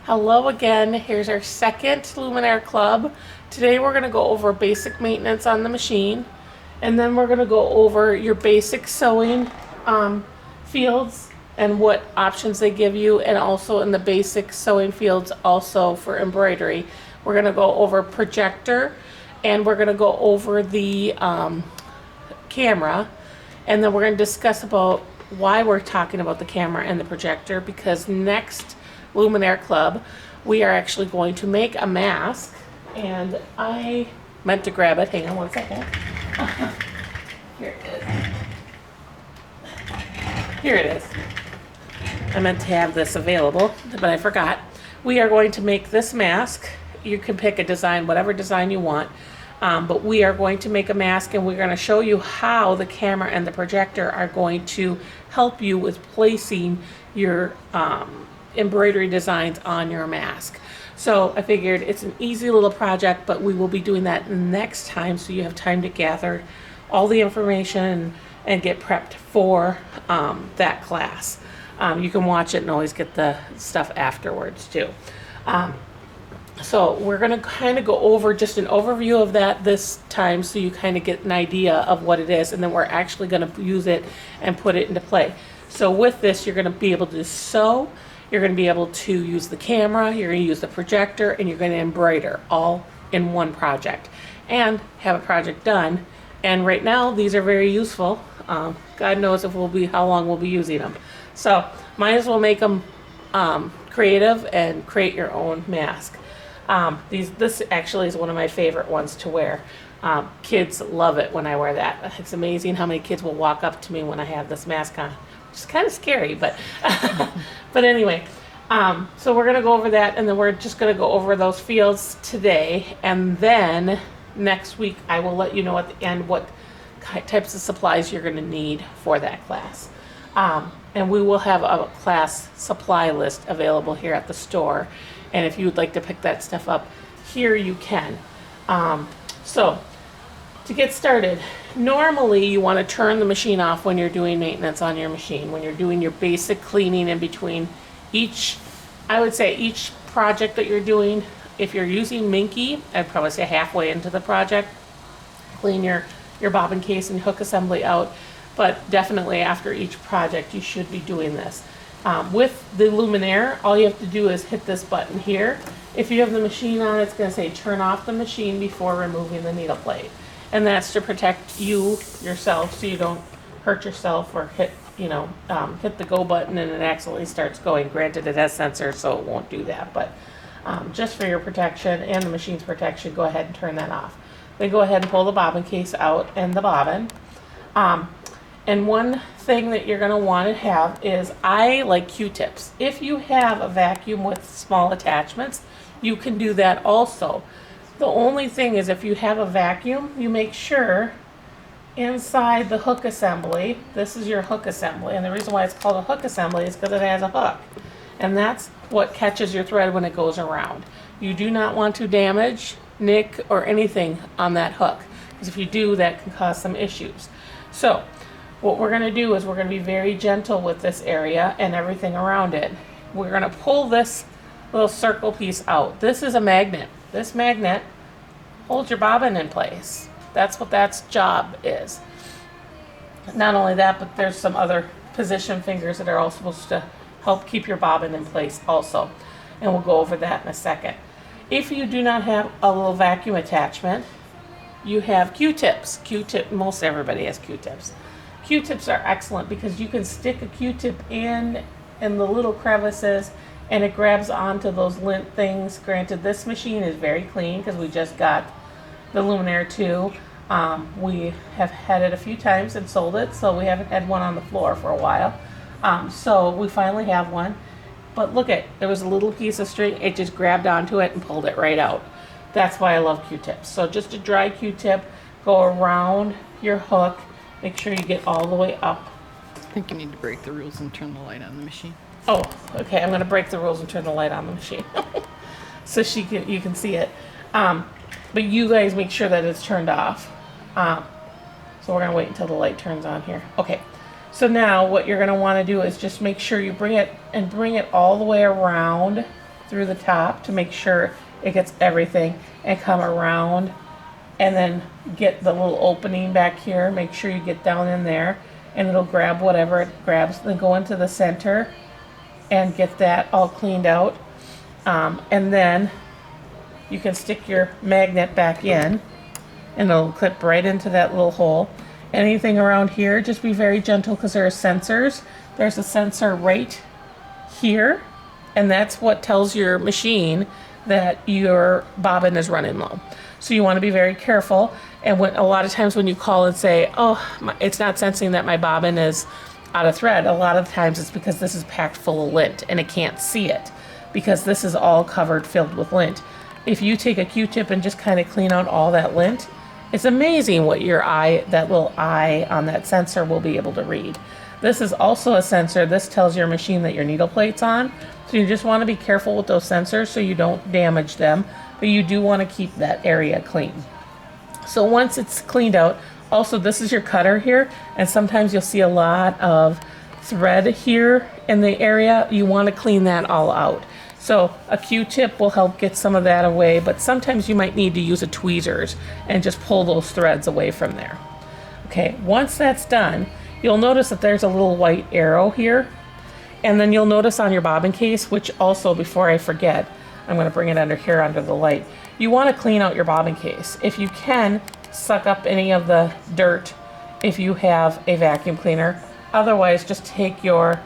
Hello again. Here's our second Luminaire Club. Today we're going to go over basic maintenance on the machine, and then we're going to go over your basic sewing fields and what options they give you, and also in the basic sewing fields also for embroidery. We're going to go over projector, and we're going to go over the camera, and then we're going to discuss about why we're talking about the camera and the projector, because next Luminaire Club we are actually going to make a mask, and I meant to grab it. Hang on one second. Here it is. Here it is. I meant to have this available, but I forgot. We are going to make this mask. You can pick a design, whatever design you want. But we are going to make a mask, and we're going to show you how the camera and the projector are going to help you with placing your embroidery designs on your mask. So I figured it's an easy little project, but we will be doing that next time, so you have time to gather all the information and get prepped for that class. You can watch it and always get the stuff afterwards too. So we're going to kind of go over just an overview of that this time, so you kind of get an idea of what it is, and then we're actually going to use it and put it into play. So with this, you're going to be able to sew, you're going to be able to use the camera, you're going to use the projector, and you're going to embroider all in one project and have a project done. And right now, these are very useful. God knows if how long we'll be using them. So might as well make them creative and create your own mask. This actually is one of my favorite ones to wear. Kids love it when I wear that. It's amazing how many kids will walk up to me when I have this mask on. It's kind of scary, but but anyway. So we're going to go over that, and then we're just going to go over those fields today, and then next week I will let you know at the end what types of supplies you're going to need for that class. And we will have a class supply list available here at the store. And if you would like to pick that stuff up here, you can. So to get started, normally you want to turn the machine off when you're doing maintenance on your machine, when you're doing your basic cleaning in between I would say each project that you're doing. If you're using Minky, I'd probably say halfway into the project, clean your bobbin case and hook assembly out. But definitely after each project, you should be doing this. With the Luminaire, all you have to do is hit this button here. If you have the machine on, it's going to say turn off the machine before removing the needle plate. And that's to protect yourself, so you don't hurt yourself or hit the go button and it accidentally starts going. Granted, it has sensors, so it won't do that. But just for your protection and the machine's protection, go ahead and turn that off. Then go ahead and pull the bobbin case out and the bobbin. And one thing that you're going to want to have is, I like Q-tips. If you have a vacuum with small attachments, you can do that also. The only thing is, if you have a vacuum, you make sure inside the hook assembly, this is your hook assembly, and the reason why it's called a hook assembly is because it has a hook. And that's what catches your thread when it goes around. You do not want to damage, nick, or anything on that hook, because if you do, that can cause some issues. So what we're going to do is we're going to be very gentle with this area and everything around it. We're going to pull this little circle piece out. This is a magnet. This magnet holds your bobbin in place. That's what that's job is. Not only that, but there's some other position fingers that are all supposed to help keep your bobbin in place also. And we'll go over that in a second. If you do not have a little vacuum attachment, you have Q-tips. Most everybody has Q-tips. Q-tips are excellent because you can stick a Q-tip in the little crevices, and it grabs onto those lint things. Granted, this machine is very clean because we just got the Luminaire 2. We have had it a few times and sold it, so we haven't had one on the floor for a while. So we finally have one. But look there was a little piece of string. It just grabbed onto it and pulled it right out. That's why I love Q-tips. So just a dry Q-tip, go around your hook. Make sure you get all the way up. I think you need to break the rules and turn the light on the machine. Oh, okay. I'm going to break the rules and turn the light on the machine so you can see it. But you guys make sure that it's turned off. So we're going to wait until the light turns on here. Okay. So now what you're going to want to do is just make sure you bring it all the way around through the top to make sure it gets everything, and come around and then get the little opening back here. Make sure you get down in there and it'll grab whatever it grabs. Then go into the center and get that all cleaned out. And then you can stick your magnet back in and it'll clip right into that little hole. Anything around here, just be very gentle because there are sensors. There's a sensor right here, and that's what tells your machine that your bobbin is running low. So you want to be very careful. And a lot of times when you call and say, oh, it's not sensing that my bobbin is out of thread, a lot of times it's because this is packed full of lint and it can't see it because this is all covered, filled with lint. If you take a Q-tip and just kind of clean out all that lint, it's amazing what your eye, that little eye on that sensor, will be able to read. This is also a sensor. This tells your machine that your needle plate's on. So you just want to be careful with those sensors so you don't damage them, but you do want to keep that area clean. So once it's cleaned out, also this is your cutter here, and sometimes you'll see a lot of thread here in the area. You want to clean that all out. So a Q-tip will help get some of that away, but sometimes you might need to use a tweezers and just pull those threads away from there. Okay, once that's done, you'll notice that there's a little white arrow here. And then you'll notice on your bobbin case, which also, before I forget, I'm going to bring it under here under the light. You want to clean out your bobbin case. If you can, suck up any of the dirt if you have a vacuum cleaner. Otherwise, just take your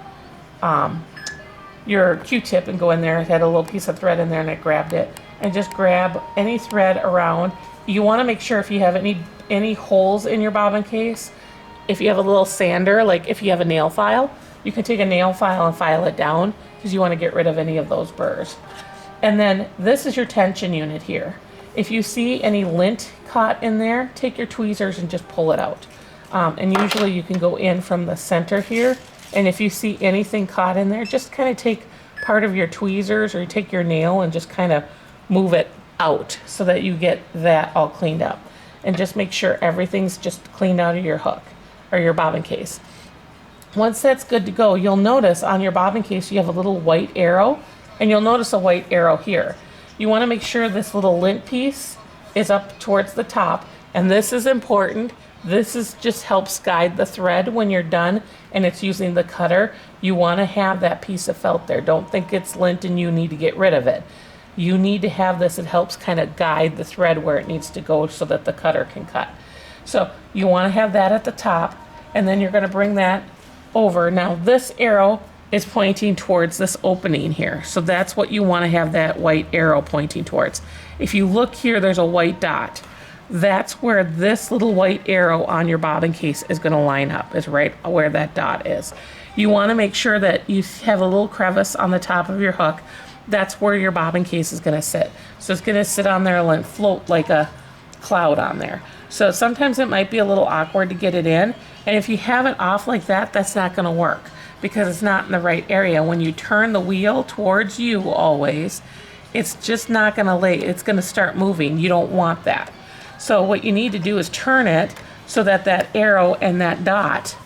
Q-tip and go in there. It had a little piece of thread in there and I grabbed it. And just grab any thread around. You want to make sure if you have any holes in your bobbin case, if you have a little sander, like if you have a nail file, you can take a nail file and file it down because you want to get rid of any of those burrs. And then this is your tension unit here. If you see any lint caught in there, take your tweezers and just pull it out. And usually you can go in from the center here. And if you see anything caught in there, just kind of take part of your tweezers or you take your nail and just kind of move it out so that you get that all cleaned up. And just make sure everything's just cleaned out of your hook or your bobbin case. Once that's good to go, you'll notice on your bobbin case you have a little white arrow, and you'll notice a white arrow here. You want to make sure this little lint piece is up towards the top, and this is important. This is just helps guide the thread when you're done and it's using the cutter. You want to have that piece of felt there. Don't think it's lint and you need to get rid of it. You need to have this. It helps kind of guide the thread where it needs to go so that the cutter can cut. So you want to have that at the top, and then you're going to bring that over. Now this arrow is pointing towards this opening here. So that's what you want to have that white arrow pointing towards. If you look here, there's a white dot. That's where this little white arrow on your bobbin case is going to line up, is right where that dot is. You want to make sure that you have a little crevice on the top of your hook. That's where your bobbin case is going to sit. So it's going to sit on there and float like a cloud on there. So sometimes it might be a little awkward to get it in. And if you have it off like that, that's not going to work because it's not in the right area. When you turn the wheel towards you always, it's just not going to lay. It's going to start moving. You don't want that. So what you need to do is turn it so that that arrow and that dot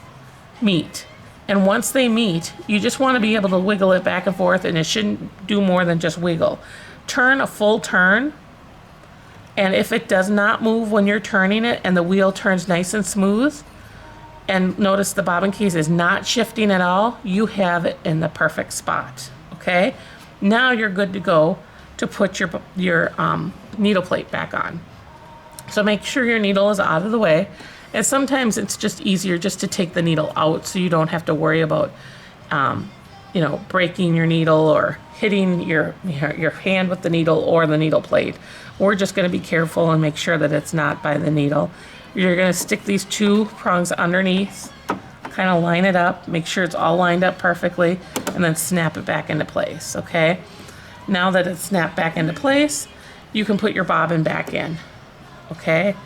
meet. And once they meet, you just want to be able to wiggle it back and forth, and it shouldn't do more than just wiggle. Turn a full turn, and if it does not move when you're turning it and the wheel turns nice and smooth, and notice the bobbin case is not shifting at all, you have it in the perfect spot, okay? Now you're good to go to put your needle plate back on. So make sure your needle is out of the way. And sometimes it's just easier just to take the needle out so you don't have to worry about, breaking your needle or hitting your hand with the needle or the needle plate. We're just going to be careful and make sure that it's not by the needle. You're going to stick these two prongs underneath, kind of line it up, make sure it's all lined up perfectly, and then snap it back into place, okay? Now that it's snapped back into place, you can put your bobbin back in, okay?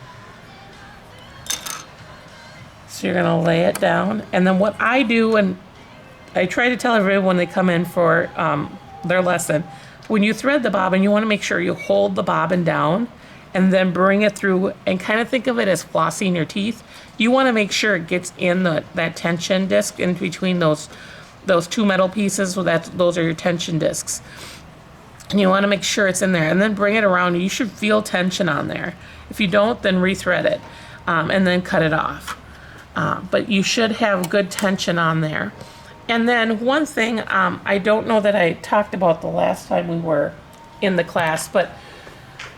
So you're gonna lay it down, and then what I do, and I try to tell everybody when they come in for their lesson, when you thread the bobbin, you wanna make sure you hold the bobbin down and then bring it through and kind of think of it as flossing your teeth. You wanna make sure it gets in that tension disc in between those two metal pieces, so those are your tension discs. And you want to make sure it's in there, and then bring it around. You should feel tension on there. If you don't, then rethread it, and then cut it off. But you should have good tension on there. And then one thing, I don't know that I talked about the last time we were in the class, but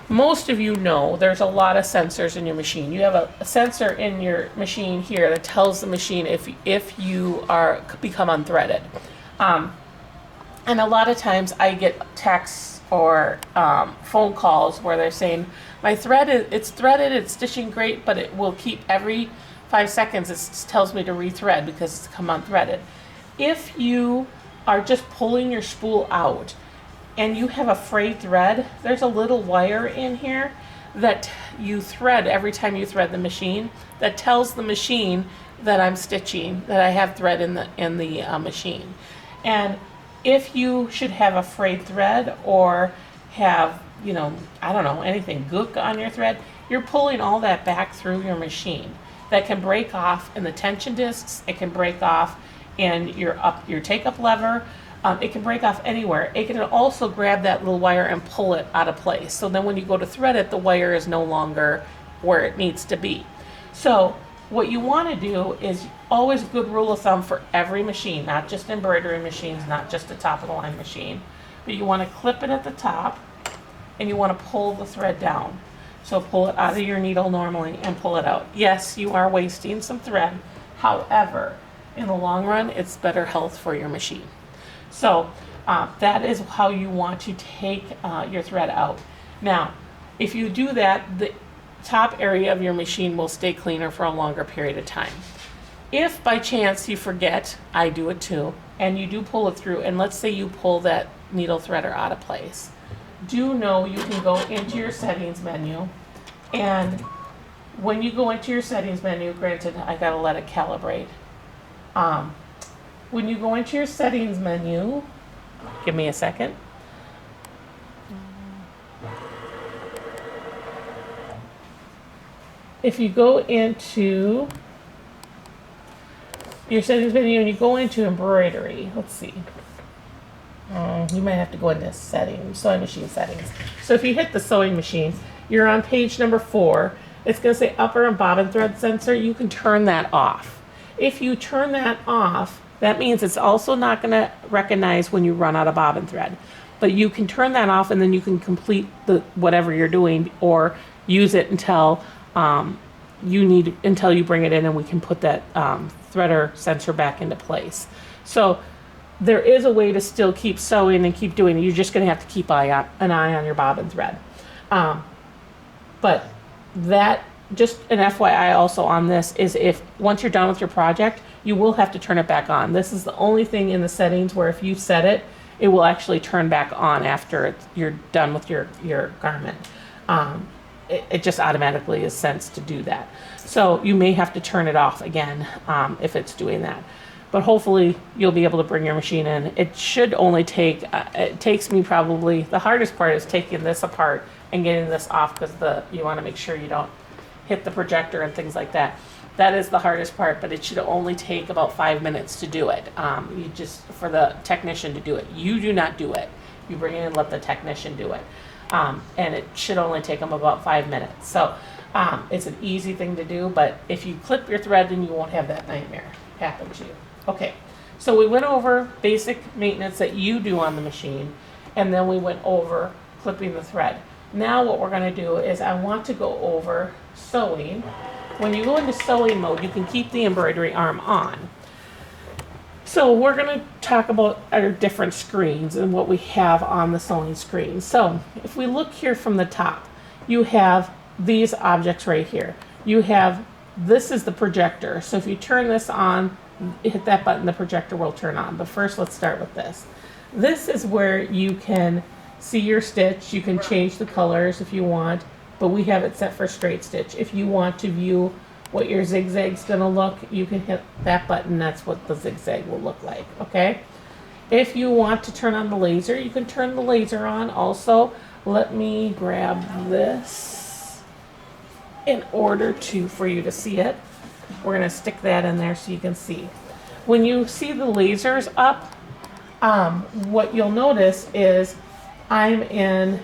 most of you know there's a lot of sensors in your machine. You have a sensor in your machine here that tells the machine if you are become unthreaded. And a lot of times I get texts or phone calls where they're saying, my thread it's threaded, it's stitching great, but it will keep every 5 seconds, it tells me to rethread because it's come unthreaded. If you are just pulling your spool out and you have a frayed thread, there's a little wire in here that you thread every time you thread the machine that tells the machine that I'm stitching, that I have thread in the machine. And if you should have a frayed thread or have, you know, I don't know, anything gook on your thread, you're pulling all that back through your machine. That can break off in the tension discs, it can break off in your take-up lever, it can break off anywhere. It can also grab that little wire and pull it out of place. So then when you go to thread it, the wire is no longer where it needs to be. So what you want to do is always a good rule of thumb for every machine, not just embroidery machines, not just a top of the line machine, but you want to clip it at the top and you want to pull the thread down. So pull it out of your needle normally and pull it out. Yes, you are wasting some thread. However, in the long run, it's better health for your machine. So that is how you want to take your thread out. Now, if you do that, the top area of your machine will stay cleaner for a longer period of time. If by chance you forget, I do it too, and you do pull it through, and let's say you pull that needle threader out of place, do know you can go into your settings menu, and when you go into your settings menu, granted I gotta let it calibrate, when you go into your settings menu, give me a second. If you go into your settings menu and you go into embroidery, let's see. You might have to go into settings, sewing machine settings. So if you hit the sewing machine, you're on page number 4. It's going to say upper and bobbin thread sensor. You can turn that off. If you turn that off, that means it's also not going to recognize when you run out of bobbin thread. But you can turn that off and then you can complete whatever you're doing or use it until until you bring it in and we can put that threader sensor back into place. So there is a way to still keep sewing and keep doing it. You're just going to have to keep an eye on your bobbin thread. But that, just an FYI also on this, is if once you're done with your project, you will have to turn it back on. This is the only thing in the settings where if you set it, it will actually turn back on after you're done with your garment. It just automatically is sensed to do that. So you may have to turn it off again if it's doing that. But hopefully you'll be able to bring your machine in. It should only take, it takes me probably, the hardest part is taking this apart and getting this off because you want to make sure you don't hit the projector and things like that. That is the hardest part, but it should only take about 5 minutes to do it. You just, for the technician to do it. You do not do it. You bring it in and let the technician do it. And it should only take them about 5 minutes. So it's an easy thing to do, but if you clip your thread, then you won't have that nightmare happen to you. Okay, so we went over basic maintenance that you do on the machine, and then we went over clipping the thread. Now what we're going to do is I want to go over sewing. When you go into sewing mode, you can keep the embroidery arm on. So we're going to talk about our different screens and what we have on the sewing screen. So if we look here from the top, you have these objects right here. You have, this is the projector. So if you turn this on, hit that button, the projector will turn on. But first, let's start with this. This is where you can see your stitch. You can change the colors if you want, but we have it set for straight stitch. If you want to view what your zigzag's gonna look, you can hit that button. That's what the zigzag will look like, okay? If you want to turn on the laser, you can turn the laser on also. Let me grab this in order for you to see it. We're gonna stick that in there so you can see. When you see the lasers up, what you'll notice is I'm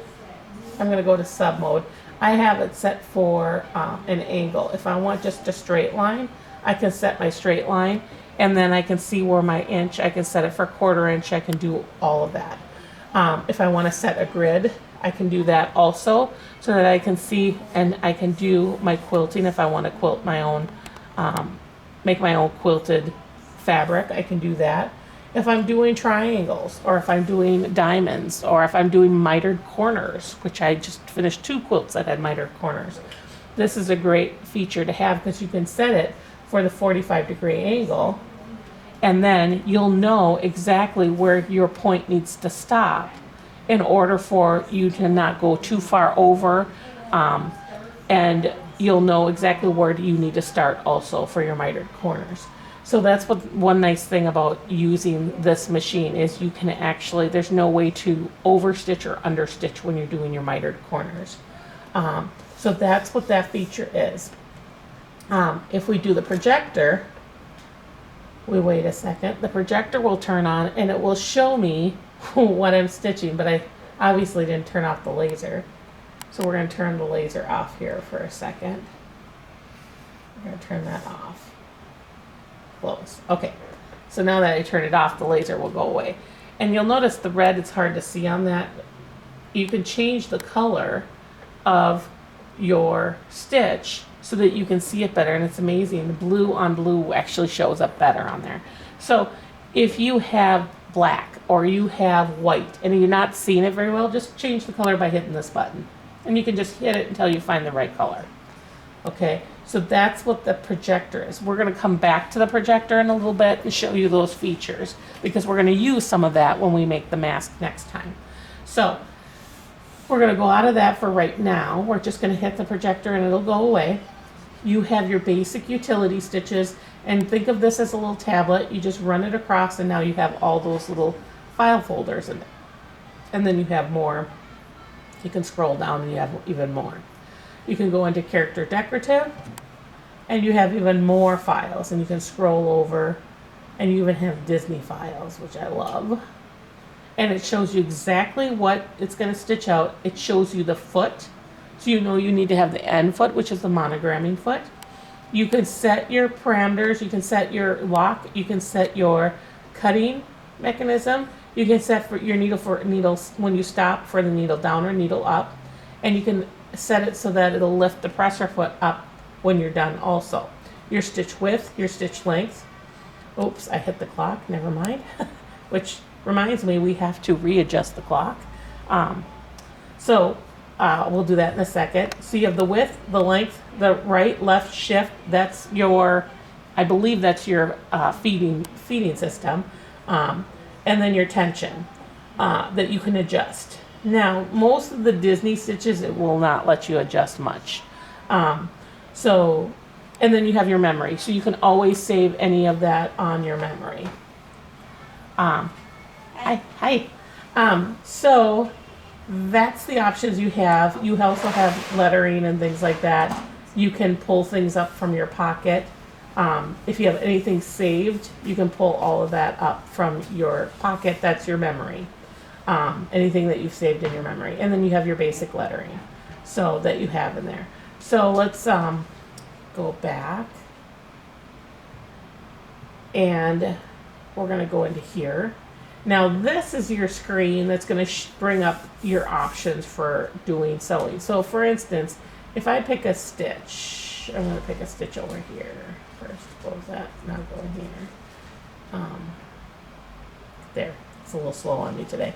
gonna go to sub mode. I have it set for an angle. If I want just a straight line, I can set my straight line, and then I can see where my inch, I can set it for 1/4 inch, I can do all of that. If I wanna set a grid, I can do that also, so that I can see and I can do my quilting if I wanna quilt my own, make my own quilted fabric, I can do that. If I'm doing triangles, or if I'm doing diamonds, or if I'm doing mitered corners, which I just finished 2 quilts that had mitered corners. This is a great feature to have because you can set it for the 45-degree angle, and then you'll know exactly where your point needs to stop in order for you to not go too far over, and you'll know exactly where you need to start also for your mitered corners. So that's what one nice thing about using this machine is you can actually, there's no way to overstitch or understitch when you're doing your mitered corners. So that's what that feature is. If we do the projector, we wait a second, the projector will turn on and it will show me what I'm stitching, but I obviously didn't turn off the laser. So we're going to turn the laser off here for a second. We're going to turn that off. Close. Okay, so now that I turn it off, the laser will go away. And you'll notice the red, it's hard to see on that. You can change the color of your stitch so that you can see it better, and it's amazing. The blue on blue actually shows up better on there. So if you have black or you have white and you're not seeing it very well, just change the color by hitting this button. And you can just hit it until you find the right color. Okay, so that's what the projector is. We're going to come back to the projector in a little bit and show you those features because we're going to use some of that when we make the mask next time. So we're going to go out of that for right now. We're just going to hit the projector and it'll go away. You have your basic utility stitches, and think of this as a little tablet. You just run it across and now you have all those little file folders in it. And then you have more. You can scroll down and you have even more. You can go into character decorative and you have even more files, and you can scroll over and you even have Disney files, which I love. And it shows you exactly what it's going to stitch out. It shows you the foot. So you know you need to have the end foot, which is the monogramming foot. You can set your parameters. You can set your lock. You can set your cutting mechanism. You can set for your needle for needles when you stop for the needle down or needle up. And you can set it so that it'll lift the presser foot up when you're done also. Your stitch width, your stitch length. Oops, I hit the clock, never mind. Which reminds me we have to readjust the clock. We'll do that in a second. So you have the width, the length, the right, left, shift. That's your, I believe that's your feeding system. And then your tension that you can adjust. Now, most of the Disney stitches, it will not let you adjust much. And then you have your memory. So you can always save any of that on your memory. Hi. So that's the options you have. You also have lettering and things like that. You can pull things up from your pocket. If you have anything saved, you can pull all of that up from your pocket. That's your memory. Anything that you've saved in your memory. And then you have your basic lettering so that you have in there. So let's go back. And we're going to go into here. Now this is your screen that's going to bring up your options for doing sewing. So for instance, if I pick a stitch, I'm going to pick a stitch over here. First, close that, now go in here. There, it's a little slow on me today.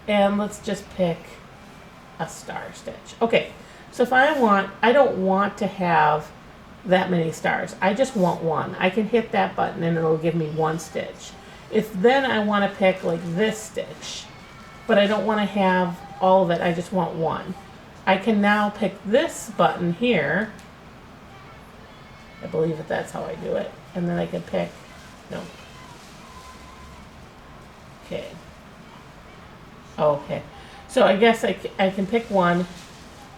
And let's just pick a star stitch. Okay, so if I don't want to have that many stars. I just want one. I can hit that button and it'll give me one stitch. If then I want to pick like this stitch, but I don't want to have all of it, I just want one. I can now pick this button here. I believe that's how I do it. And then I can pick, no. Okay. Okay. So I guess I can pick one.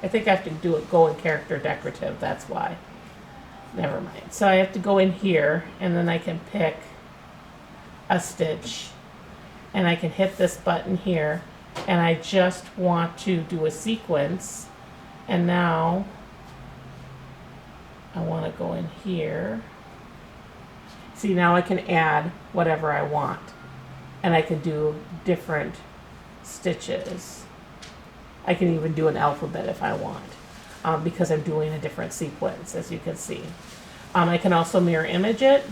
I think I have to go in character decorative, that's why. Never mind. So I have to go in here and then I can pick a stitch and I can hit this button here, and I just want to do a sequence, and now I want to go in here. See, now I can add whatever I want, and I can do different stitches. I can even do an alphabet if I want, because I'm doing a different sequence, as you can see. I can also mirror image it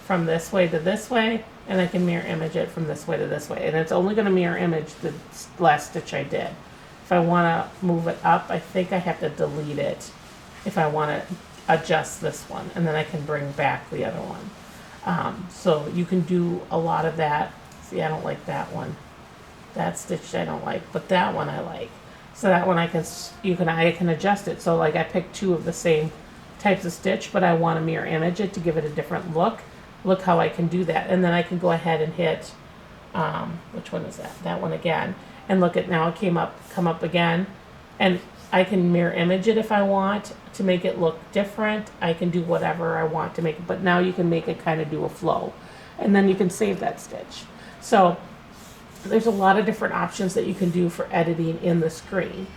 from this way to this way, and I can mirror image it from this way to this way. And it's only going to mirror image the last stitch I did. If I want to move it up, I think I have to delete it if I want to adjust this one, and then I can bring back the other one. So you can do a lot of that. See, I don't like that one. That stitch I don't like, but that one I like. So that one I can adjust it. So like I picked two of the same types of stitch, but I want to mirror image it to give it a different look. Look how I can do that. And then I can go ahead and hit, which one is that? That one again. And look at now it come up again. And I can mirror image it if I want to make it look different. I can do whatever I want to make it, but now you can make it kind of do a flow. And then you can save that stitch. So there's a lot of different options that you can do for editing in the screen.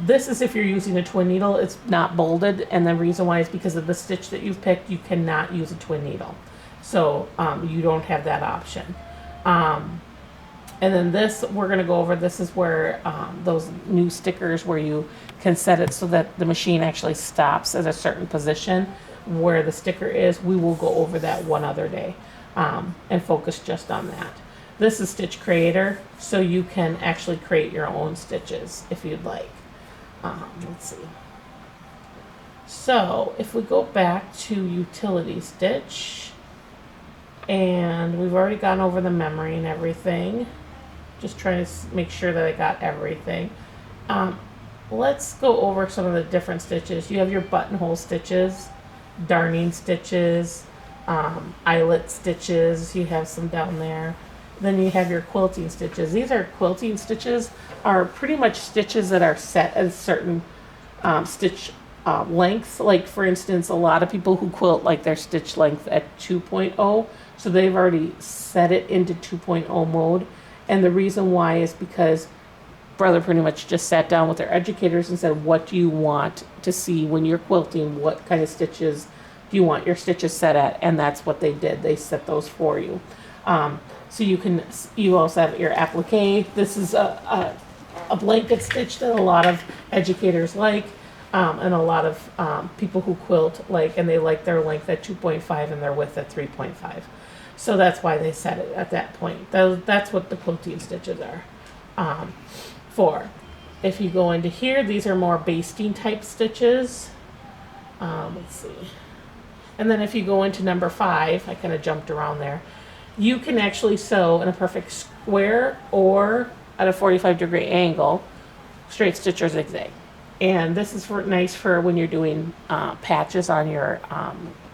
This is if you're using a twin needle, it's not bolded, and the reason why is because of the stitch that you've picked, you cannot use a twin needle. So you don't have that option. And then this, we're gonna go over, this is where those new stickers where you can set it so that the machine actually stops at a certain position where the sticker is. We will go over that one other day and focus just on that. This is Stitch Creator, so you can actually create your own stitches if you'd like. Let's see. So if we go back to Utility Stitch, and we've already gone over the memory and everything. Just trying to make sure that I got everything. Let's go over some of the different stitches. You have your buttonhole stitches, darning stitches, eyelet stitches. You have some down there. Then you have your quilting stitches. These are quilting stitches, are pretty much stitches that are set at a certain stitch lengths. Like for instance, a lot of people who quilt like their stitch length at 2.0, so they've already set it into 2.0 mode. And the reason why is because Brother pretty much just sat down with their educators and said, what do you want to see when you're quilting? What kind of stitches do you want your stitches set at? And that's what they did. They set those for you. So you also have your applique. This is a blanket stitch that a lot of educators like, and a lot of people who quilt like, and they like their length at 2.5 and their width at 3.5. So that's why they set it at that point. That's what the quilting stitches are for. If you go into here, these are more basting type stitches. Let's see. And then if you go into number 5, I kind of jumped around there. You can actually sew in a perfect square or at a 45-degree angle, straight stitch or zigzag. And this is nice for when you're doing patches on your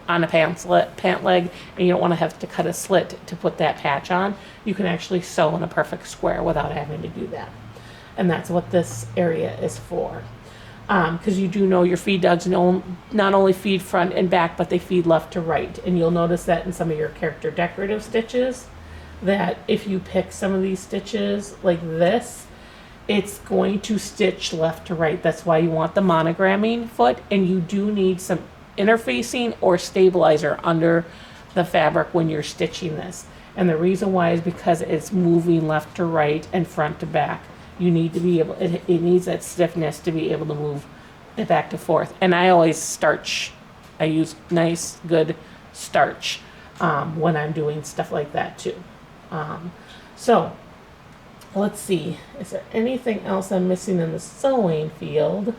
on a pant leg, and you don't want to have to cut a slit to put that patch on. You can actually sew in a perfect square without having to do that. And that's what this area is for. Because you do know your feed dogs not only feed front and back, but they feed left to right. And you'll notice that in some of your character decorative stitches, that if you pick some of these stitches like this, it's going to stitch left to right. That's why you want the monogramming foot, and you do need some interfacing or stabilizer under the fabric when you're stitching this. And the reason why is because it's moving left to right and front to back. You need to be able, it needs that stiffness to be able to move it back to forth. And I always starch. I use nice, good starch when I'm doing stuff like that too. So let's see, is there anything else I'm missing in the sewing field?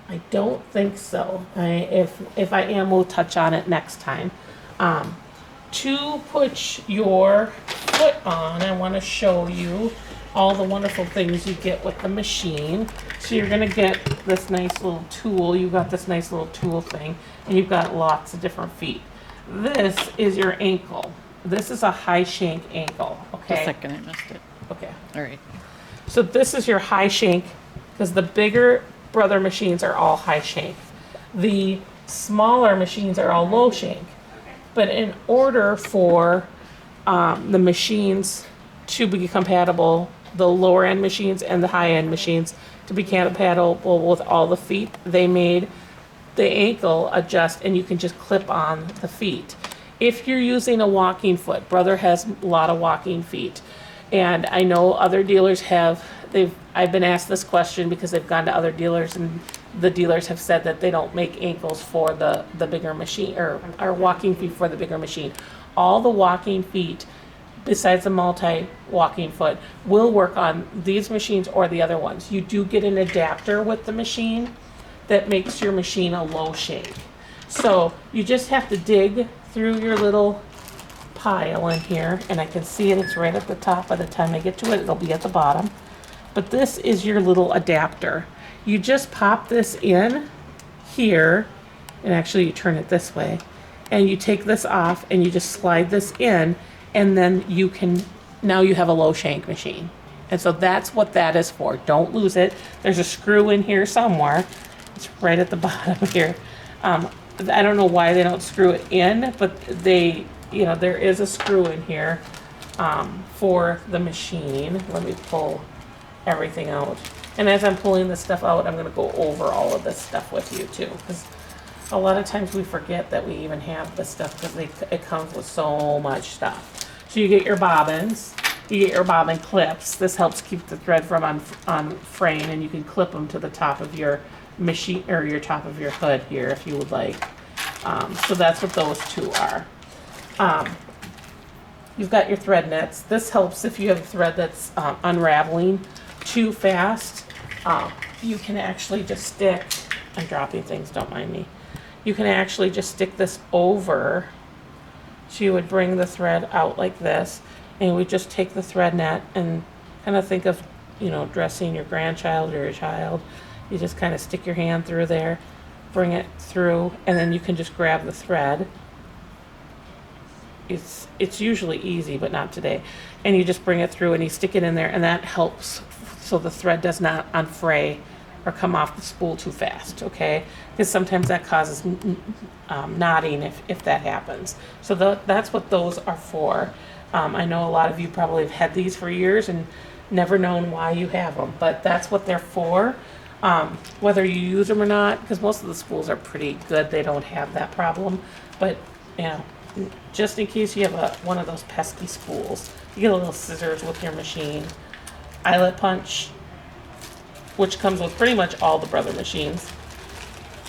I don't think so. If I am, we'll touch on it next time. To put your foot on, I want to show you all the wonderful things you get with the machine. So you're gonna get this nice little tool. You got this nice little tool thing, and you've got lots of different feet. This is your ankle. This is a high shank ankle, okay? Just a second, I missed it. Okay. All right. So this is your high shank, because the bigger Brother machines are all high shank. The smaller machines are all low shank. But in order for the machines to be compatible, the lower end machines and the high end machines to be compatible with all the feet. They made the ankle adjust and you can just clip on the feet. If you're using a walking foot, Brother has a lot of walking feet. And I know other dealers I've been asked this question because they've gone to other dealers and the dealers have said that they don't make ankles for the bigger machine or walking feet for the bigger machine. All the walking feet, besides the multi-walking foot, will work on these machines or the other ones. You do get an adapter with the machine that makes your machine a low shake. So you just have to dig through your little pile in here, and I can see it's right at the top. By the time I get to it, it'll be at the bottom. But this is your little adapter. You just pop this in here, and actually you turn it this way, and you take this off and you just slide this in, and then now you have a low shank machine. And so that's what that is for. Don't lose it. There's a screw in here somewhere. It's right at the bottom here. I don't know why they don't screw it in, but there is a screw in here for the machine. Let me pull everything out. And as I'm pulling this stuff out, I'm going to go over all of this stuff with you too, because a lot of times we forget that we even have this stuff because it comes with so much stuff. So you get your bobbins, you get your bobbin clips. This helps keep the thread from on fraying, and you can clip them to the top of your machine or your top of your hood here if you would like. So that's what those two are. You've got your thread nets. This helps if you have a thread that's unraveling too fast. You can actually just stick, I'm dropping things, don't mind me. You can actually just stick this over. So you would bring the thread out like this, and you would just take the thread net and kind of think of, dressing your grandchild or your child. You just kind of stick your hand through there, bring it through, and then you can just grab the thread. It's usually easy, but not today. And you just bring it through and you stick it in there, and that helps so the thread does not unfray or come off the spool too fast, okay? Because sometimes that causes knotting if that happens. So that's what those are for. I know a lot of you probably have had these for years and never known why you have them, but that's what they're for. Whether you use them or not, because most of the spools are pretty good, they don't have that problem. But just in case you have one of those pesky spools, you get a little scissors with your machine, eyelet punch, which comes with pretty much all the Brother machines,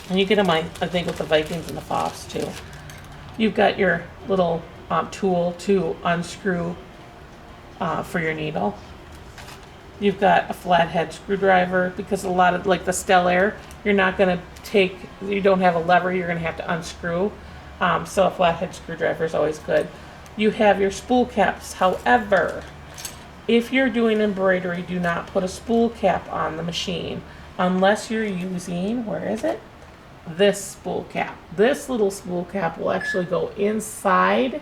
and you get them I think with the Vikings and the Fofs too. You've got your little tool to unscrew for your needle. You've got a flathead screwdriver, because a lot of, like the Stellaire, you don't have a lever, you're going to have to unscrew. So a flathead screwdriver is always good. You have your spool caps. However, if you're doing embroidery, do not put a spool cap on the machine unless you're using, where is it? This spool cap. This little spool cap will actually go inside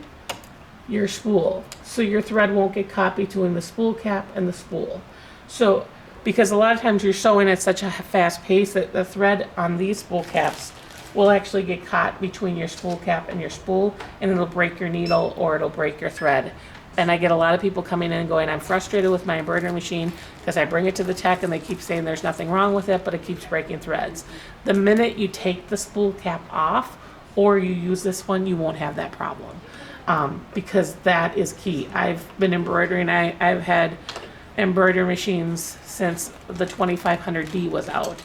your spool, so your thread won't get caught between the spool cap and the spool. So, because a lot of times you're sewing at such a fast pace that the thread on these spool caps will actually get caught between your spool cap and your spool, and it'll break your needle or it'll break your thread. And I get a lot of people coming in and going, I'm frustrated with my embroidery machine because I bring it to the tech and they keep saying there's nothing wrong with it, but it keeps breaking threads. The minute you take the spool cap off or you use this one, you won't have that problem, because that is key. I've been embroidering, I've had embroidery machines since the 2500D was out.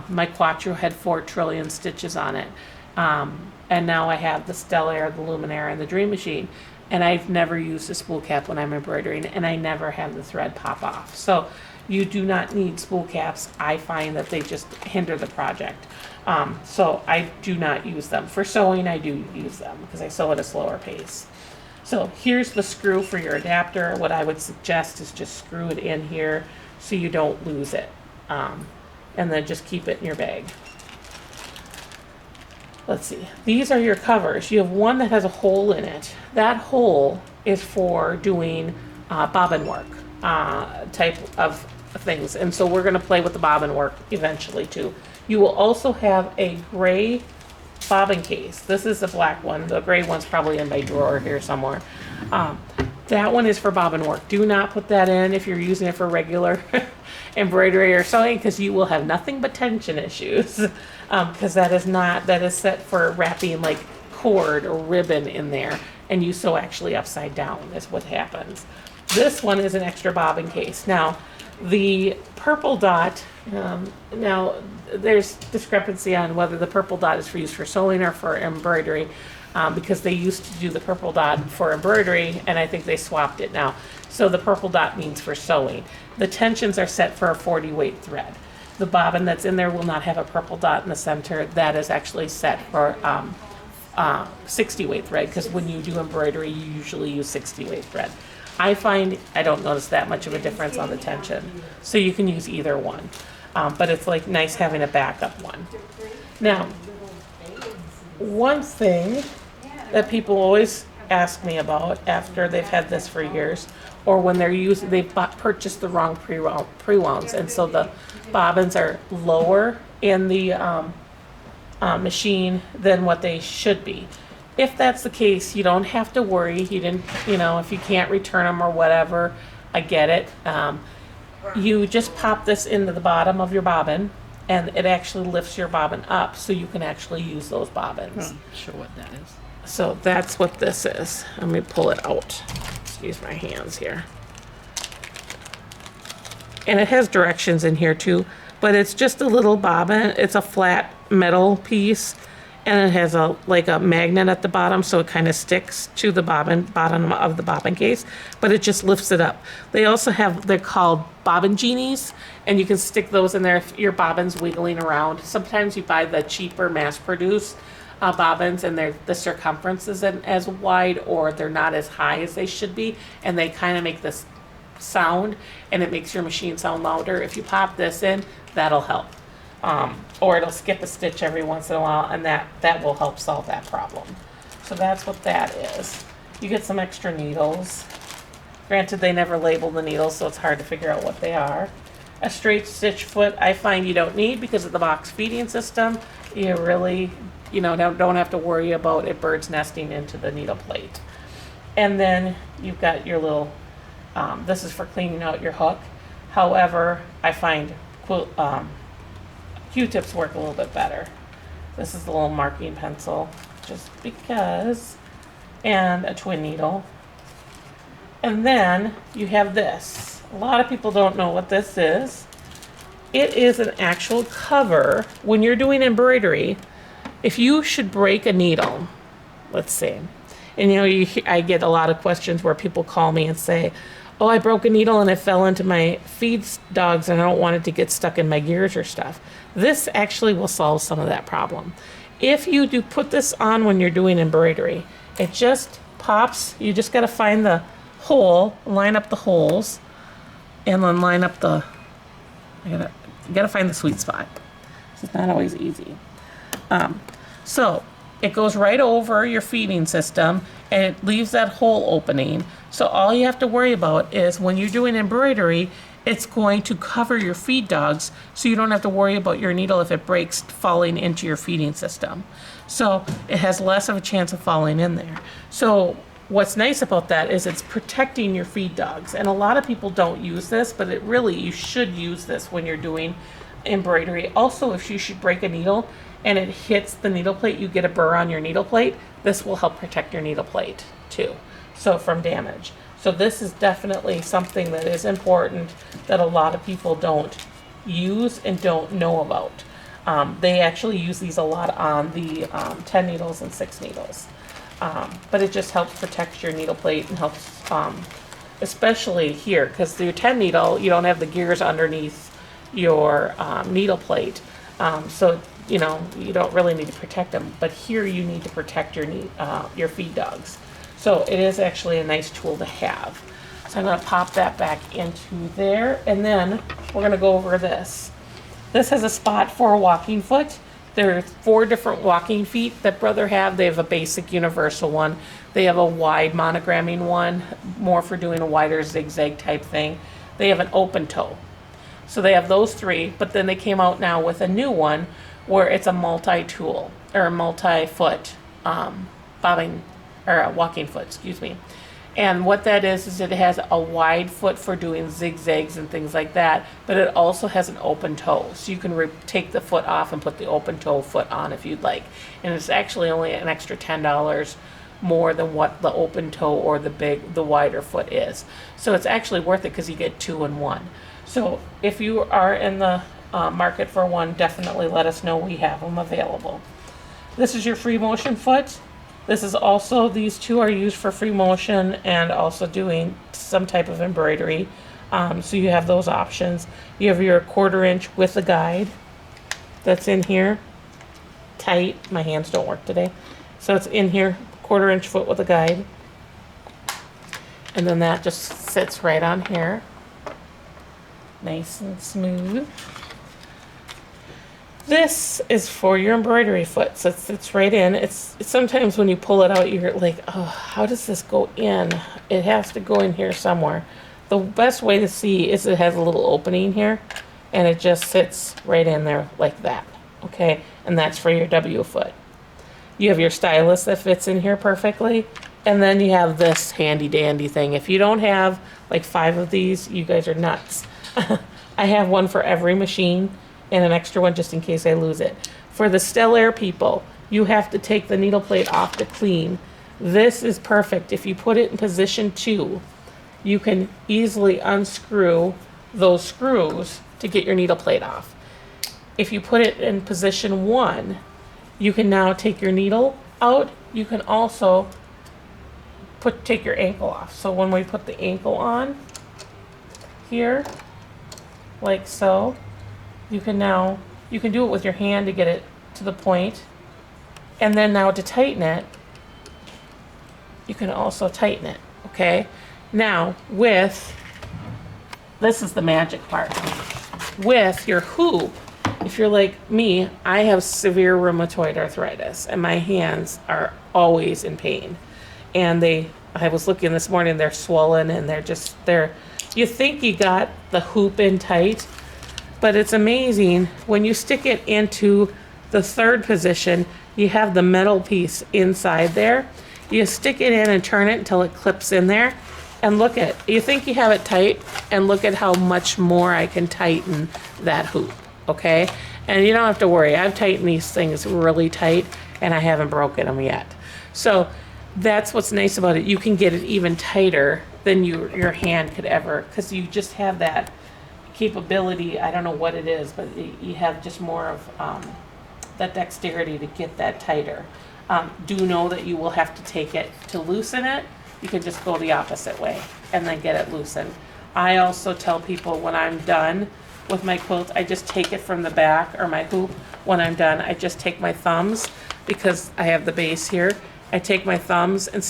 My Quattro had 4 trillion stitches on it. And now I have the Stellaire, the Luminaire, and the Dream Machine. And I've never used a spool cap when I'm embroidering, and I never have the thread pop off. So you do not need spool caps. I find that they just hinder the project. So I do not use them. For sewing, I do use them because I sew at a slower pace. So here's the screw for your adapter. What I would suggest is just screw it in here so you don't lose it. And then just keep it in your bag. Let's see. These are your covers. You have one that has a hole in it. That hole is for doing bobbin work type of things. And so we're going to play with the bobbin work eventually too. You will also have a gray bobbin case. This is the black one. The gray one's probably in my drawer here somewhere. That one is for bobbin work. Do not put that in if you're using it for regular embroidery or sewing, because you will have nothing but tension issues. Because that is set for wrapping like cord or ribbon in there, and you sew actually upside down is what happens. This one is an extra bobbin case. Now, the purple dot, now there's discrepancy on whether the purple dot is used for sewing or for embroidery, because they used to do the purple dot for embroidery, and I think they swapped it now. So the purple dot means for sewing. The tensions are set for a 40 weight thread. The bobbin that's in there will not have a purple dot in the center. That is actually set for 60 weight thread, because when you do embroidery, you usually use 60 weight thread. I find I don't notice that much of a difference on the tension, so you can use either one. But it's like nice having a backup one. Now, one thing that people always ask me about after they've had this for years, or when they've purchased the wrong pre-wounds, and so the bobbins are lower in the machine than what they should be. If that's the case, you don't have to worry. You didn't, if you can't return them or whatever, I get it. You just pop this into the bottom of your bobbin, and it actually lifts your bobbin up, so you can actually use those bobbins. Show what that is. So that's what this is. Let me pull it out. Excuse my hands here. And it has directions in here too, but it's just a little bobbin. It's a flat metal piece, and it has a magnet at the bottom, so it kind of sticks to the bottom of the bobbin case, but it just lifts it up. They also they're called bobbin genies, and you can stick those in there if your bobbin's wiggling around. Sometimes you buy the cheaper mass-produced bobbins, and the circumference isn't as wide, or they're not as high as they should be, and they kind of make this sound, and it makes your machine sound louder. If you pop this in, that'll help. Or it'll skip a stitch every once in a while, and that will help solve that problem. So that's what that is. You get some extra needles. Granted, they never label the needles, so it's hard to figure out what they are. A straight stitch foot I find you don't need, because of the box feeding system. You really don't have to worry about it bird's nesting into the needle plate. And then you've got your little, this is for cleaning out your hook. However, I find Q-tips work a little bit better. This is the little marking pencil, just because, and a twin needle. And then you have this. A lot of people don't know what this is. It is an actual cover. When you're doing embroidery, if you should break a needle, let's say, and I get a lot of questions where people call me and say, oh, I broke a needle and it fell into my feed dogs and I don't want it to get stuck in my gears or stuff. This actually will solve some of that problem. If you do put this on when you're doing embroidery, it just pops. You just got to find the hole, line up the holes, and then line up you got to find the sweet spot. It's not always easy. So it goes right over your feeding system, and it leaves that hole opening. So all you have to worry about is when you're doing embroidery, it's going to cover your feed dogs, so you don't have to worry about your needle, if it breaks, falling into your feeding system. So it has less of a chance of falling in there. So what's nice about that is it's protecting your feed dogs. And a lot of people don't use this, but you should use this when you're doing embroidery. Also, if you should break a needle and it hits the needle plate, you get a burr on your needle plate, this will help protect your needle plate too, so from damage. So this is definitely something that is important that a lot of people don't use and don't know about. They actually use these a lot on the 10 needles and 6 needles. But it just helps protect your needle plate and helps, especially here, because your 10 needle, you don't have the gears underneath your needle plate. So you don't really need to protect them, but here you need to protect your feed dogs. So it is actually a nice tool to have. So I'm going to pop that back into there, and then we're going to go over this. This has a spot for a walking foot. There are 4 different walking feet that Brother have. They have a basic universal one. They have a wide monogramming one, more for doing a wider zigzag type thing. They have an open toe. So they have those 3, but then they came out now with a new one where it's a multi-tool, or a multi-foot bobbing, or a walking foot, excuse me. And what that is it has a wide foot for doing zigzags and things like that, but it also has an open toe. So you can take the foot off and put the open toe foot on if you'd like. And it's actually only an extra $10 more than what the open toe or the wider foot is. So it's actually worth it because you get 2 in 1. So if you are in the market for one, definitely let us know. We have them available. This is your free motion foot. This is also, these two are used for free motion and also doing some type of embroidery. So you have those options. You have your 1/4 inch with a guide that's in here. Tight, my hands don't work today. So it's in here, 1/4 inch foot with a guide. And then that just sits right on here. Nice and smooth. This is for your embroidery foot, so it sits right in. It's sometimes when you pull it out, you're like, oh, how does this go in? It has to go in here somewhere. The best way to see is it has a little opening here, and it just sits right in there like that, okay? And that's for your W foot. You have your stylus that fits in here perfectly, and then you have this handy dandy thing. If you don't have like 5 of these, you guys are nuts. I have one for every machine, and an extra one just in case I lose it. For the Stellaire people, you have to take the needle plate off to clean. This is perfect. If you put it in position 2, you can easily unscrew those screws to get your needle plate off. If you put it in position 1, you can now take your needle out. You can also take your ankle off. So when we put the ankle on here, like so, you can do it with your hand to get it to the point. And then now to tighten it, you can also tighten it, okay? Now this is the magic part. With your hoop, if you're like me, I have severe rheumatoid arthritis and my hands are always in pain. And I was looking this morning, they're swollen and you think you got the hoop in tight, but it's amazing when you stick it into the 3rd position, you have the metal piece inside there. You stick it in and turn it until it clips in there, and you think you have it tight, and look at how much more I can tighten that hoop, okay? And you don't have to worry, I've tightened these things really tight and I haven't broken them yet. So that's what's nice about it. You can get it even tighter than your hand could ever, because you just have that capability. I don't know what it is, but you have just more of that dexterity to get that tighter. Do know that you will have to take it to loosen it. You can just go the opposite way and then get it loosened. I also tell people when I'm done with my quilt, I just take it from the back, or my hoop. When I'm done, I just take my thumbs, because I have the base here. I take my thumbs and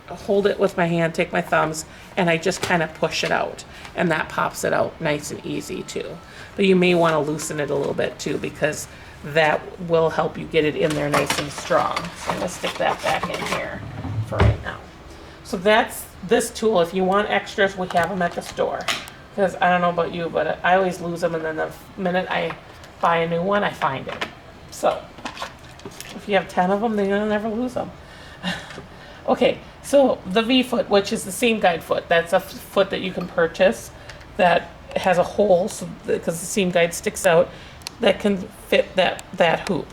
hold it with my hand, take my thumbs, and I just kind of push it out, and that pops it out nice and easy too. But you may want to loosen it a little bit too, because that will help you get it in there nice and strong. So I'm going to stick that back in here for right now. So that's this tool. If you want extras, we have them at the store, because I don't know about you, but I always lose them, and then the minute I buy a new one, I find it. So if you have 10 of them, then you'll never lose them. Okay, so the V foot, which is the seam guide foot, that's a foot that you can purchase that has a hole, so because the seam guide sticks out, that can fit that hoop.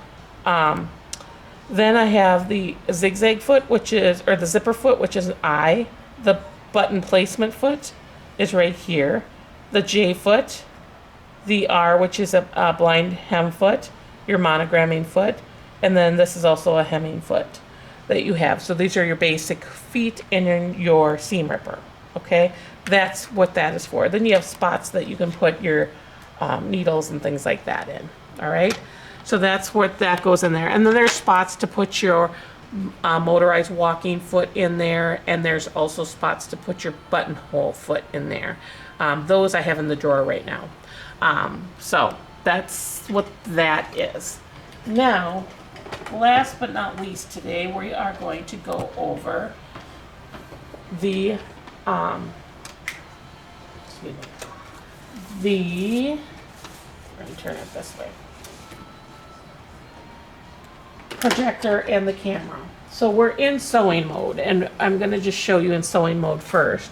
Then I have the zigzag foot, or the zipper foot, which is an I. The button placement foot is right here. The J foot, the R, which is a blind hem foot, your monogramming foot, and then this is also a hemming foot that you have. So these are your basic feet and your seam ripper, okay? That's what that is for. Then you have spots that you can put your needles and things like that in, all right? So that's what that goes in there. And then there's spots to put your motorized walking foot in there, and there's also spots to put your buttonhole foot in there. Those I have in the drawer right now. So that's what that is. Now, last but not least today, we are going to go over the, let me turn it this way. projector and the camera. So we're in sewing mode, and I'm gonna just show you in sewing mode first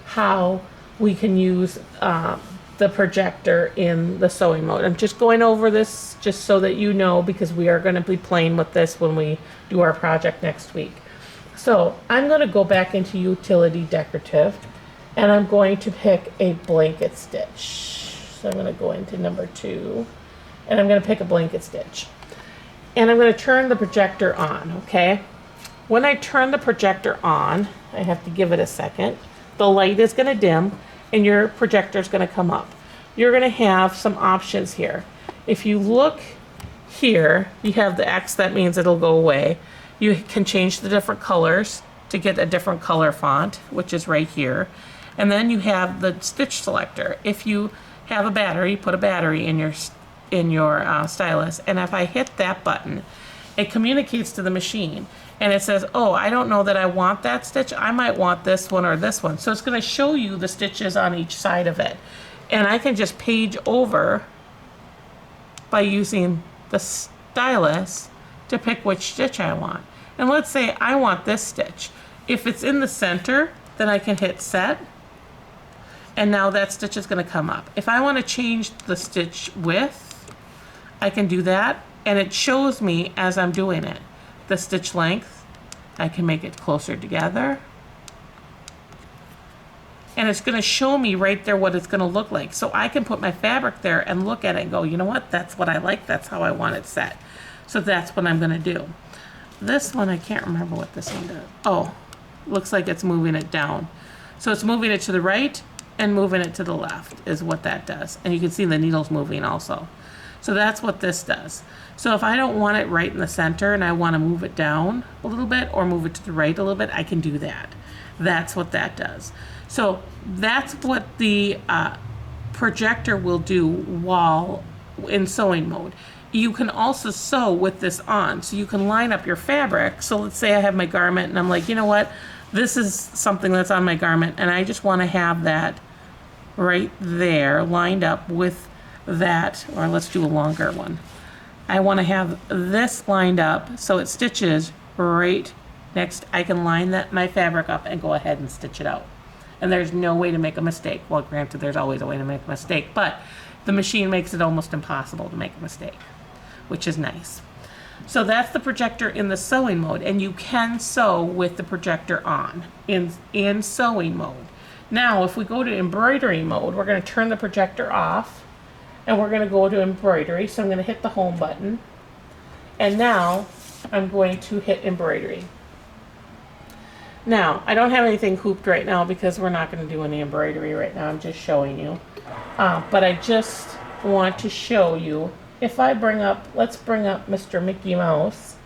how we can use the projector in the sewing mode. I'm just going over this just so that you know, because we are gonna be playing with this when we do our project next week. So I'm gonna go back into utility decorative, and I'm going to pick a blanket stitch. So I'm gonna go into number 2, and I'm gonna pick a blanket stitch. And I'm gonna turn the projector on, okay? When I turn the projector on, I have to give it a second. The light is gonna dim, and your projector is gonna come up. You're gonna have some options here. If you look here, you have the X, that means it'll go away. You can change the different colors to get a different color font, which is right here. And then you have the stitch selector. If you have a battery, put a battery in your stylus, and if I hit that button, it communicates to the machine, and it says, oh, I don't know that I want that stitch. I might want this one or this one. So it's going to show you the stitches on each side of it. And I can just page over by using the stylus to pick which stitch I want. And let's say I want this stitch. If it's in the center, then I can hit set, and now that stitch is going to come up. If I want to change the stitch width, I can do that, and it shows me as I'm doing it. The stitch length, I can make it closer together, and it's going to show me right there what it's going to look like. So I can put my fabric there and look at it and go, you know what, that's what I like, that's how I want it set. So that's what I'm going to do. This one, I can't remember what this one does. Oh, looks like it's moving it down. So it's moving it to the right and moving it to the left is what that does. And you can see the needles moving also. So that's what this does. So if I don't want it right in the center and I want to move it down a little bit or move it to the right a little bit, I can do that. That's what that does. So that's what the projector will do while in sewing mode. You can also sew with this on. So you can line up your fabric. So let's say I have my garment and I'm like, you know what? This is something that's on my garment, and I just want to have that right there lined up with that, or let's do a longer one. I want to have this lined up so it stitches right next. I can line my fabric up and go ahead and stitch it out. And there's no way to make a mistake. Well, granted, there's always a way to make a mistake, but the machine makes it almost impossible to make a mistake, which is nice. So that's the projector in the sewing mode, and you can sew with the projector on in sewing mode. Now, if we go to embroidery mode, we're going to turn the projector off, and we're going to go to embroidery. So I'm going to hit the home button, and now I'm going to hit embroidery. Now, I don't have anything hooped right now because we're not going to do any embroidery right now. I'm just showing you. But I just want to show you. If I let's bring up Mr. Mickey Mouse,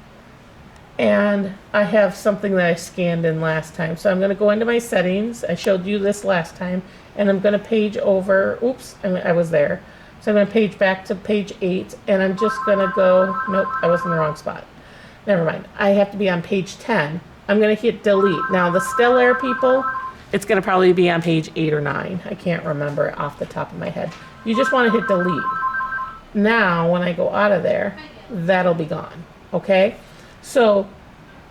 and I have something that I scanned in last time. So I'm going to go into my settings. I showed you this last time, and I'm going to page over, oops, I was there. So I'm going to page back to page 8, and I'm just going to go, nope, I was in the wrong spot. Never mind. I have to be on page 10. I'm going to hit delete. Now the Still Air people, it's going to probably be on page 8 or 9. I can't remember off the top of my head. You just want to hit delete. Now, when I go out of there, that'll be gone, okay? So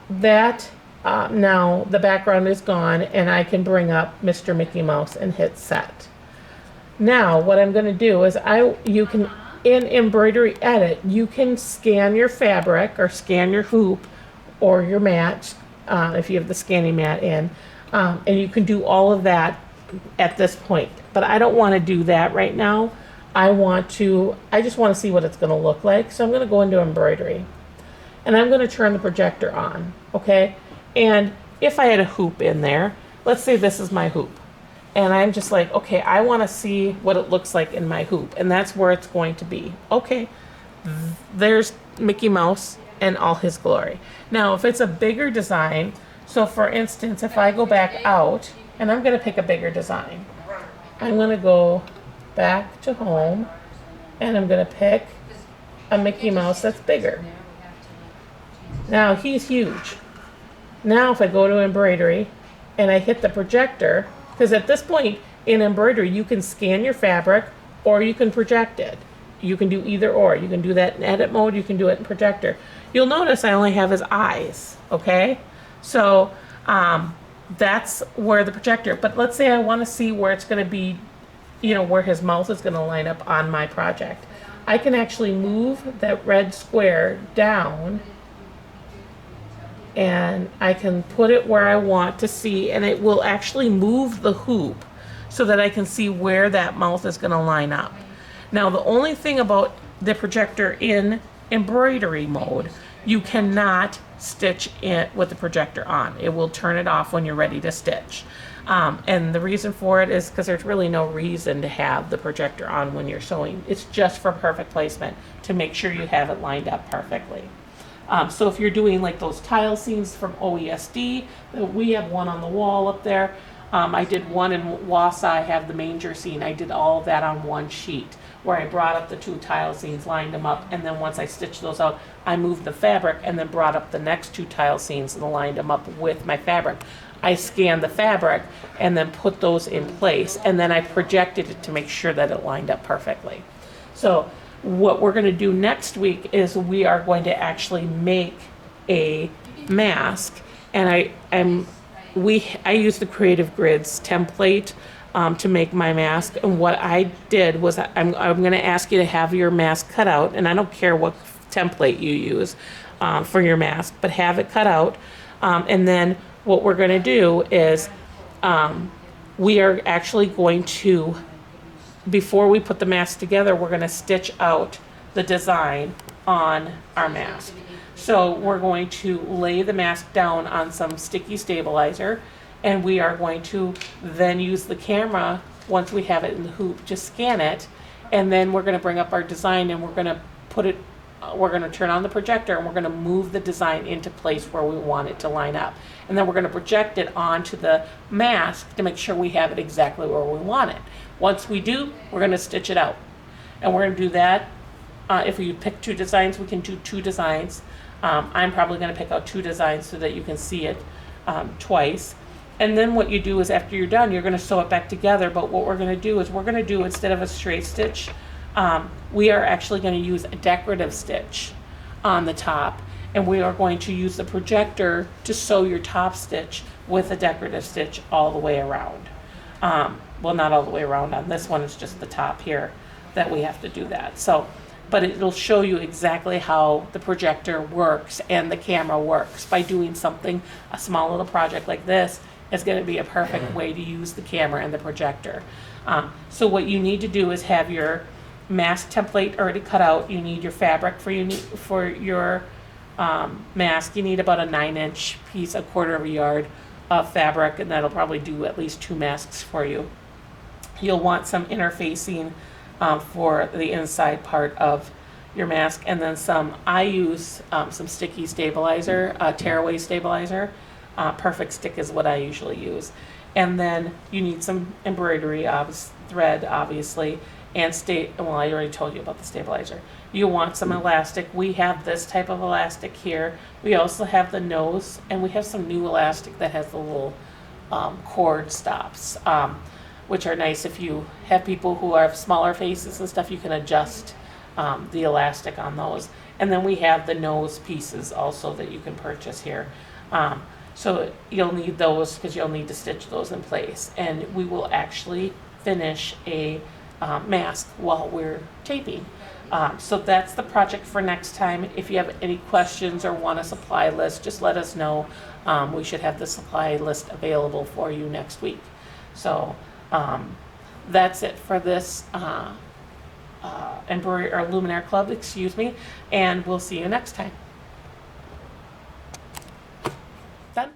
that, now the background is gone, and I can bring up Mr. Mickey Mouse and hit set. Now, what I'm going to do is you can, in Embroidery Edit, you can scan your fabric or scan your hoop or your mat, if you have the scanning mat in, and you can do all of that at this point. But I don't want to do that right now. I just want to see what it's going to look like. So I'm going to go into embroidery, and I'm going to turn the projector on, okay? And if I had a hoop in there, let's say this is my hoop, and I'm just like, okay, I want to see what it looks like in my hoop, and that's where it's going to be. Okay, there's Mickey Mouse and all his glory. Now, if it's a bigger design, so for instance, if I go back out, and I'm going to pick a bigger design, I'm going to go back to home, and I'm going to pick a Mickey Mouse that's bigger. Now he's huge. Now if I go to embroidery and I hit the projector, because at this point in embroidery you can scan your fabric or you can project it. you can do either or. You can do that in edit mode, you can do it in projector. You'll notice I only have his eyes, okay? So that's where the projector, but let's say I want to see where it's going to be, you know, where his mouth is going to line up on my project. I can actually move that red square down and I can put it where I want to see, and it will actually move the hoop so that I can see where that mouth is going to line up. Now, the only thing about the projector in embroidery mode, you cannot stitch it with the projector on. It will turn it off when you're ready to stitch. And the reason for it is because there's really no reason to have the projector on when you're sewing. It's just for perfect placement to make sure you have it lined up perfectly. So if you're doing like those tile scenes from OESD, we have one on the wall up there. I did one in Wausau, I have the manger scene. I did all of that on one sheet where I brought up the 2 tile scenes, lined them up, and then once I stitched those out, I moved the fabric and then brought up the next 2 tile scenes and lined them up with my fabric. I scanned the fabric and then put those in place, and then I projected it to make sure that it lined up perfectly. So what we're going to do next week is we are going to actually make a mask, and I used the Creative Grids template to make my mask. And what I did was I'm going to ask you to have your mask cut out, and I don't care what template you use for your mask, but have it cut out. And then what we're going to do is we are actually going to, before we put the mask together, we're going to stitch out the design on our mask. So we're going to lay the mask down on some sticky stabilizer, and we are going to then use the camera, once we have it in the hoop, to scan it, and then we're going to bring up our design and we're going to put it, we're going to turn on the projector and we're going to move the design into place where we want it to line up. And then we're going to project it onto the mask to make sure we have it exactly where we want it. Once we do, we're going to stitch it out. And we're going to do that. If we pick 2 designs, we can do 2 designs. I'm probably going to pick out 2 designs so that you can see it twice. And then what you do is after you're done, you're going to sew it back together. But what we're going to do is we're going to do, instead of a straight stitch, we are actually going to use a decorative stitch on the top. And we are going to use the projector to sew your top stitch with a decorative stitch all the way around. Well, not all the way around on this one, it's just the top here that we have to do that. So, but it'll show you exactly how the projector works and the camera works. By doing something, a small little project like this is going to be a perfect way to use the camera and the projector. So what you need to do is have your mask template already cut out. You need your fabric for your mask. You need about a 9-inch piece, a 1/4 of a yard of fabric, and that'll probably do at least 2 masks for you. You'll want some interfacing for the inside part of your mask, and then I use some sticky stabilizer, tearaway stabilizer. Perfect Stick is what I usually use. And then you need some embroidery thread, obviously, and well, I already told you about the stabilizer. You want some elastic. We have this type of elastic here. We also have the nose, and we have some new elastic that has the little cord stops, which are nice if you have people who have smaller faces and stuff. You can adjust the elastic on those. And then we have the nose pieces also that you can purchase here. So you'll need those because you'll need to stitch those in place. And we will actually finish a mask while we're taping. So that's the project for next time. If you have any questions or want a supply list, just let us know. We should have the supply list available for you next week. So that's it for this Embroidery or Luminaire Club, excuse me, and we'll see you next time. Done.